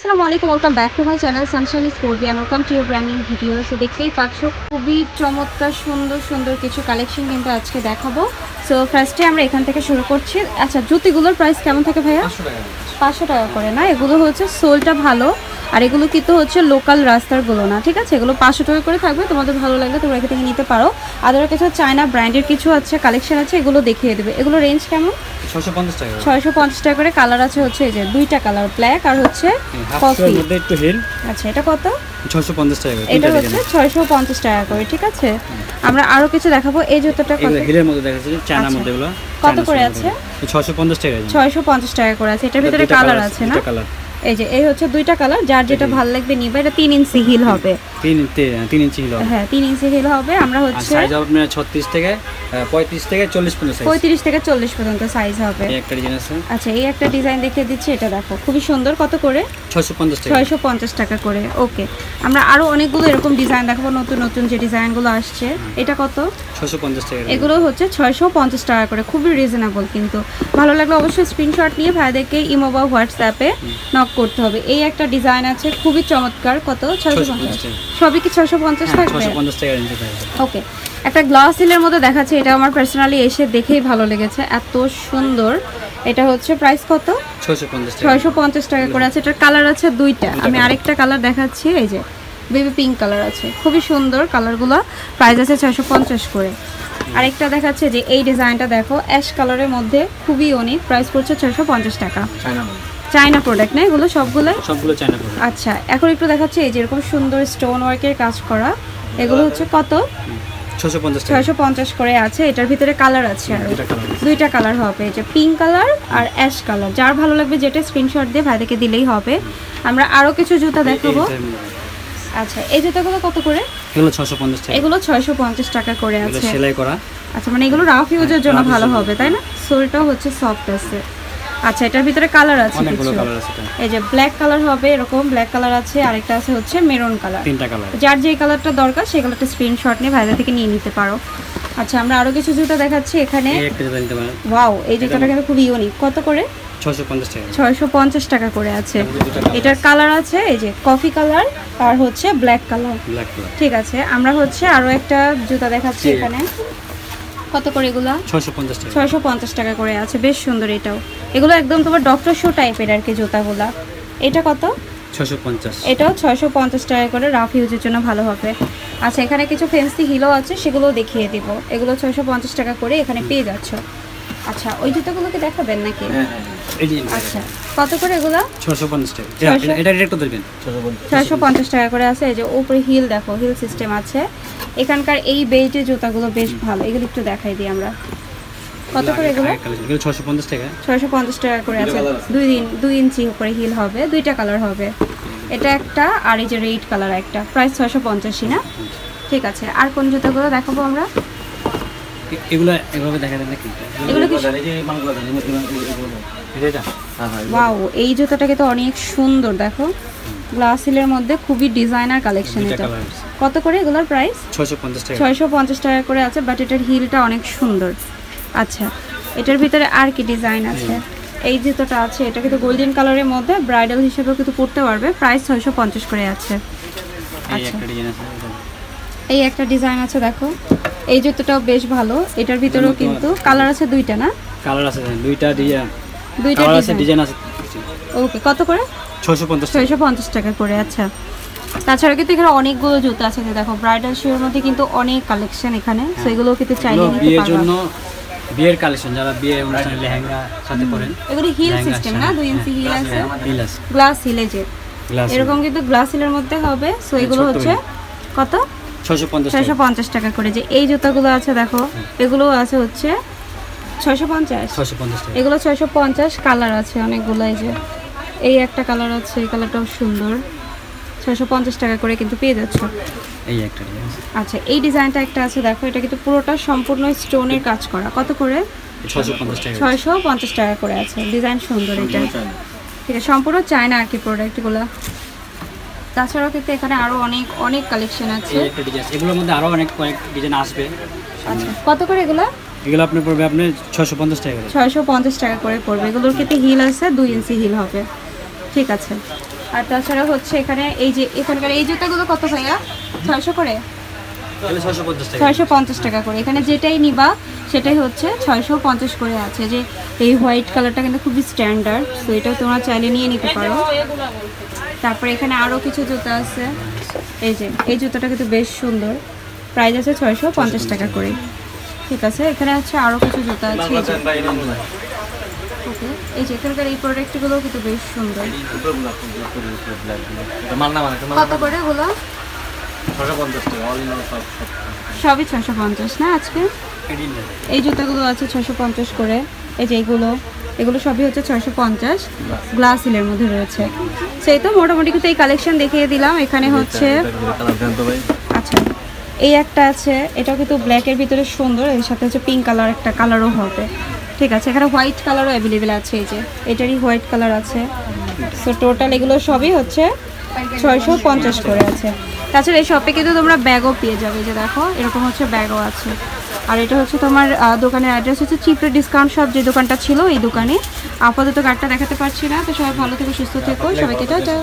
আসসালামু আলাইকুম, welcome back to my channel sunshine sport and welcome to your brand new video. So দেখতেই পাচ্ছ খুবই চমৎকার সুন্দর সুন্দর কিছু কালেকশন কিন্তু আজকে দেখাবো। সো ফার্স্টে আমরা এখান থেকে শুরু করছি। আচ্ছা, জুতিগুলোর প্রাইস কেমন থাকে ভাইয়া? 500 টাকা করে না, এগুলো হচ্ছে সোলটা ভালো, আর এগুলো কিন্তু হচ্ছে লোকাল রাস্তারগুলো না, ঠিক আছে? এগুলো 500 টাকা করে থাকবে, তোমাদের ভালো লাগলে তোমরা এখান থেকে নিতে পারো। আদার কিছু চায়না ব্র্যান্ডের কিছু আছে কালেকশন আছে, এগুলো দেখিয়ে দেবে। এগুলো রেঞ্জ কেমন? 650 টাকা। 650 টাকা করে। কালার আছে হচ্ছে এই যে দুইটা কালার, ব্ল্যাক আর হচ্ছে কফি মধ্যে একটু হিল। আচ্ছা, এটা কত? 650 টাকা। এটা হচ্ছে 650 টাকা করে, ঠিক আছে? আমরা আরো কিছু দেখাবো। এই জুতোটা কত? হিলের মধ্যে দেখাচ্ছি, চায়না মধ্যে এগুলো কত করে আছে? 650 টাকা। 650 টাকা করে আছে। এটার ভিতরে কালার আছে না? এই যে এই হচ্ছে দুইটা কালার, যার যেটা ভালো লাগবে নিবে। এটা 3 ইঞ্চি হিল হবে। 3 ইঞ্চি হিল হবে। হ্যাঁ, 3 ইঞ্চি হিল হবে। আমরা হচ্ছে সাইজ হবে আপনার 36 থেকে 35 থেকে 40 পর্যন্ত সাইজ। 35 থেকে 40 পর্যন্ত সাইজ হবে। এই একটা ডিজাইন আছে। আচ্ছা, এই একটা ডিজাইন দেখিয়ে দিচ্ছি, এটা দেখো খুবই সুন্দর। কত করে? 650 টাকা। 650 টাকা করে। ওকে, আমরা আরো অনেকগুলো এরকম ডিজাইন দেখাবো, নতুন নতুন যে ডিজাইনগুলো আসছে। এটা কত? 650 টাকা। এগুলো হচ্ছে 650 টাকা করে, খুবই রিজনেবল। কিন্তু ভালো লাগলে অবশ্যই স্ক্রিনশট নিয়ে ভাইদেরকে ইমো বা হোয়াটসঅ্যাপে নক করতে হবে। এই একটা ডিজাইন আছে খুবই চমৎকার। কত? 650। সবই কি 650 থাকবে? 650 টাকা রেঞ্জে থাকবে। ওকে, একটা গ্লাস হিলের মধ্যে দেখাচ্ছে, এটা আমার পার্সোনালি এসে দেখেই ভালো লেগেছে, এত সুন্দর। এটা হচ্ছে প্রাইস কত? 650 টাকা করে আছে। এটার কালার আছে দুইটা, আমি আরেকটা কালার দেখাচ্ছি। এই যে বেবি পিঙ্ক কালার আছে, খুবই সুন্দর কালারগুলো। প্রাইস আছে 650 করে। আরেকটা দেখাচ্ছে যে এই ডিজাইনটা দেখো, অ্যাশ কালারের মধ্যে, খুবই অনেক। প্রাইস পড়ছে 650 টাকা। চায়না প্রোডাক্ট না এগুলো? সবগুলো চায়না প্রোডাক্ট। আচ্ছা, এখন একটু দেখাচ্ছি এই যে এরকম সুন্দর স্টোন ওয়ার্কের কাজ করা, এগুলো হচ্ছে কত? 650 করে আছে। এটার ভিতরে কালার আছে আর দুইটা কালার হবে, এই যে পিঙ্ক কালার আর অ্যাশ কালার। যার ভালো লাগবে যেটা স্ক্রিনশট দিয়ে ভাইদেরকে দিলেই হবে। আমরা আরো কিছু জুতা দেখাবো। আচ্ছা, এই জুতাগুলো কত করে? এগুলো 650 টাকা। এগুলো 650 টাকা করে আছে, সেলাই করা। আচ্ছা, মানে এগুলো রাফ ইউজের জন্য ভালো হবে, তাই না? সোলটাও হচ্ছে সফট আছে। আচ্ছা, এটার ভিতরে কালার আছে কিছু, এই যে ব্ল্যাক কালার হবে, এরকম ব্ল্যাক কালার আছে, আরেকটা আছে হচ্ছে মেরুন কালার। তিনটা কালার, যার যে কালারটা দরকার সেই কালারটা স্ক্রিনশট নিয়ে ভাইদের থেকে নিয়ে নিতে পারো। আচ্ছা, আমরা আরো কিছু জুতা দেখাচ্ছি এখানে। ওয়াও, এই জুতাটা কিন্তু খুব ইউনিক। কত করে? 650 টাকা করে আছে। এটার কালার আছে এই যে কফি কালার আর হচ্ছে ব্ল্যাক কালার, ঠিক আছে? আমরা হচ্ছে আরো একটা জুতা দেখাচ্ছি এখানে। কত করে এগুলো? 650 টাকা করে আছে, বেশ সুন্দর। এটাও, এগুলো একদম তোমার ডক্টর শু টাইপের আর কি জুতাগুলা। এটা কত? 650। এটাও 650 টাকা করে, রাফ ইউজের জন্য ভালো হবে। আচ্ছা, এখানে কিছু ফ্যান্সি হিলও আছে, সেগুলো দেখিয়ে দিব। এগুলো 650 টাকা করে এখানে পেয়ে যাচ্ছ। আচ্ছা, ওই জুতাগুলোকে দেখাবেন নাকি? এই যে আচ্ছা, কত করে এগুলো? 650 টাকা। এটা একটু ধরবেন। 650 টাকা করে আছে। এই যে উপরে হিল দেখো, হিল সিস্টেম আছে। এখানকার এই বেল্টের জুতাগুলো বেশ ভালো, এগুলো একটু দেখাই দিই আমরা। কত করে এগুলো? 650 টাকা। 650 টাকা করে আছে। 2 ইঞ্চি উপরে হিল হবে, দুইটা কালার হবে। এটা একটা, আর এই যে রেড কালার একটা। প্রাইস 650 না? ঠিক আছে। আর কোন জুতাগুলো দেখাবো আমরা? এগুলো এভাবে দেখা দেন নাকি? এগুলো কি? ওয়াও, এই জুতাটাকে তো অনেক সুন্দর, দেখো গ্লাস হিলের মধ্যে, খুবই ডিজাইনার কালেকশন। এটা কত করে এগুলোর প্রাইস? 650 টাকা। 650 টাকা করে আছে, বাট এটার হিলটা অনেক সুন্দর। আচ্ছা, এটার ভিতরে আর কি ডিজাইন আছে? এই জুতোটা আছে, এটা কিন্তু গোল্ডেন কালারের মধ্যে, ব্রাইডাল হিসেবেও কিন্তু পরতে পারবে। প্রাইস 650 করে আছে। আচ্ছা, এই একটা ডিজাইন আছে দেখো, এই জুতোটাও বেশ ভালো। এটার ভিতরেও কিন্তু কালার আছে দুইটা না? কালার আছে দুইটা ডিজাইন আছে। ওকে, কত করে? 650 টাকা করে। আচ্ছা, তাছাড়া কিন্তু এখানে অনেকগুলো জুতো আছে, দেখো ব্রাইডাল শুয়ের মধ্যে কিন্তু অনেক কালেকশন এখানে। সো এগুলো কিন্তু চাইলে নিতে বিয়ের জন্য, বিয়ের কালেকশন, যারা বিয়ে অনুষ্ঠানে লেহেঙ্গা সাথে পরেন। এগুলো হিল সিস্টেম না? 2 ইঞ্চি হিল আছে, গ্লাস হিলে যে এরকম কিন্তু গ্লাস হিলের মধ্যে হবে। সো এগুলো হচ্ছে কত? 650 টাকা করে। যে এই জুতাগুলো আছে দেখো, এগুলো আছে হচ্ছে 650 টাকা। এগুলো 650। কালার আছে অনেকগুলো, এই যে এই একটা কালার আছে, এই কালারটাও সুন্দর। 650 টাকা করে কিন্তু পেয়ে যাচ্ছ। এই একটা ডিজাইন। আচ্ছা, এই ডিজাইনটা একটা আছে দেখো, এটা কিন্তু পুরোটা সম্পূর্ণ স্টোনের কাজ করা। কত করে? 650 টাকা। 650 টাকা করে আছে। ডিজাইন সুন্দর এটা, ঠিক আছে? সম্পূর্ণ চায়না আর কি প্রোডাক্টগুলো। তাছাড়াও কিন্তু এখানে আরো অনেক অনেক কালেকশন আছে। এই একটা ডিজাইন, এগুলোর মধ্যে আরো অনেক ডিজাইন আসবে। আচ্ছা, কত করে এগুলো? এগুলো আপনি পড়বে আপনি 650 টাকা করে। 650 টাকা করে পড়বে। এগুলোর কিন্তু হিল আছে, 2 ইঞ্চি হিল হবে, ঠিক আছে? আর তাছাড়া হচ্ছে এখানে এই যে এখানকার এই জুতাগুলো কত ভাইয়া? 600 করে, 650 টাকা করে। এখানে যেটাই নিবা সেটাই হচ্ছে 650 করে আছে। যে এই হোয়াইট কালারটা কিন্তু খুবই স্ট্যান্ডার্ড, তো এটাও তোমরা চাইলে নিয়ে নিতে পারো। তারপরে এখানে আরও কিছু জুতা আছে, এই যে এই জুতাটা কিন্তু বেশ সুন্দর, প্রাইস আছে 650 টাকা করে। ঠিক আছে, এখানে আছে আরও কিছু জুতা আছে। ওকে, এই যে এখানকার এই প্রোডাক্টগুলোও কিন্তু বেশ সুন্দর। কত করে এগুলো? সবই 650 না আজকে? এই জুতাগুলো আছে 650 করে। এই যে এগুলো সবই হচ্ছে 650, গ্লাস হিলের মধ্যে রয়েছে। সেই তো মোটামুটি কিন্তু এই কালেকশন দেখিয়ে দিলাম। এখানে হচ্ছে আচ্ছা এই একটা আছে, এটাও কিন্তু ব্ল্যাকের ভিতরে সুন্দর, এর সাথে হচ্ছে পিঙ্ক কালার একটা কালারও হবে। ঠিক আছে, এখানে হোয়াইট কালারও অ্যাভেলেবেল আছে, এই যে এটারই হোয়াইট কালার আছে। সো টোটাল এগুলো সবই হচ্ছে 650 করে আছে। তাছাড়া এই শপে কিন্তু তোমরা ব্যাগও পেয়ে যাবে, যে দেখো এরকম হচ্ছে ব্যাগও আছে। আর এটা হচ্ছে তোমার দোকানের অ্যাড্রেস হচ্ছে চিপরে ডিসকাউন্ট শপ, যে দোকানটা ছিল এই দোকানে। আপাতত কার্ডটা দেখাতে পারছি না। তো সবাই ভালো থেকো, সুস্থ থেকো, সবাইকে টাটা।